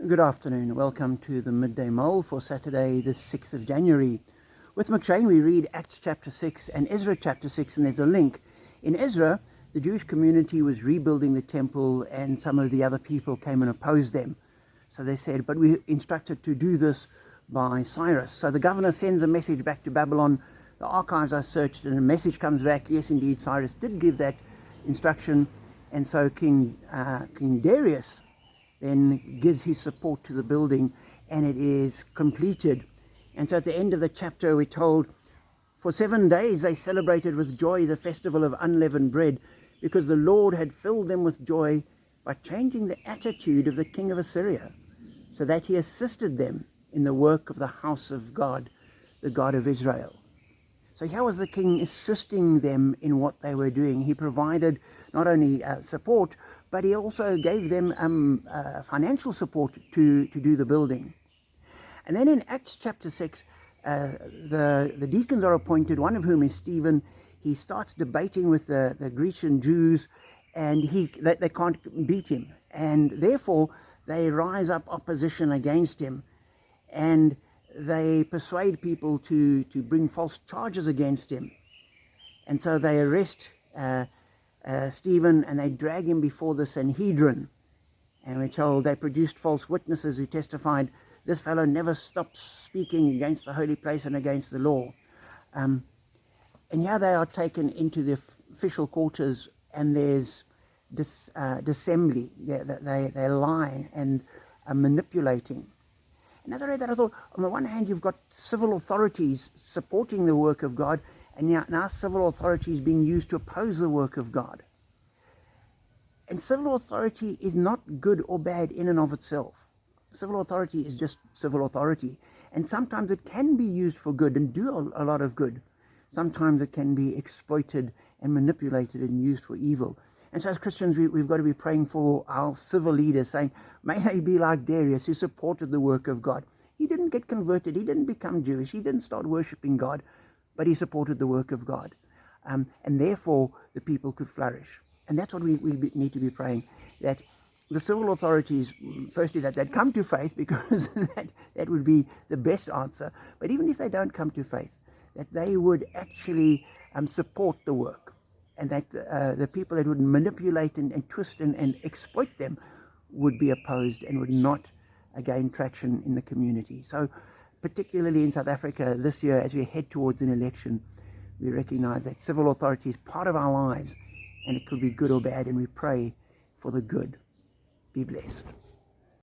Good afternoon. Welcome to the Midday Mull for Saturday, the 6th of January. With McShane, we read Acts chapter 6 and Ezra chapter 6, and there's a link. In Ezra, the Jewish community was rebuilding the temple, and some of the other people came and opposed them. So they said, but we instructed to do this by Cyrus. So the governor sends a message back to Babylon. The archives are searched, and a message comes back. Yes, indeed, Cyrus did give that instruction. And so King Darius then gives his support to the building, and it is completed. And so at the end of the chapter, we're told, for 7 days they celebrated with joy the festival of unleavened bread, because the Lord had filled them with joy by changing the attitude of the king of Assyria, so that he assisted them in the work of the house of God, the God of Israel. So here was the king assisting them in what they were doing. He provided not only support, but he also gave them financial support to do the building. And then in Acts chapter 6, the deacons are appointed, one of whom is Stephen. He starts debating with the Grecian Jews, and they can't beat him. And therefore, they rise up opposition against him, and they persuade people to bring false charges against him. And so they arrest Stephen, and they drag him before the Sanhedrin. And we're told they produced false witnesses who testified, this fellow never stops speaking against the holy place and against the law. And here they are taken into the official quarters, and there's dissembly. They're lying and manipulating. And as I read that, I thought, on the one hand, you've got civil authorities supporting the work of God, and now civil authorities being used to oppose the work of God. And civil authority is not good or bad in and of itself. Civil authority is just civil authority. And sometimes it can be used for good and do a lot of good. Sometimes it can be exploited and manipulated and used for evil. And so as Christians, we've got to be praying for our civil leaders, saying, may they be like Darius, who supported the work of God. He didn't get converted. He didn't become Jewish. He didn't start worshipping God, but he supported the work of God. And therefore, the people could flourish. And that's what we need to be praying, that the civil authorities, firstly, that they'd come to faith, because that would be the best answer. But even if they don't come to faith, that they would actually support the work, and that the people that would manipulate and twist and exploit them would be opposed and would not gain traction in the community. So particularly in South Africa this year, as we head towards an election, we recognize that civil authority is part of our lives, and it could be good or bad, and we pray for the good. Be blessed.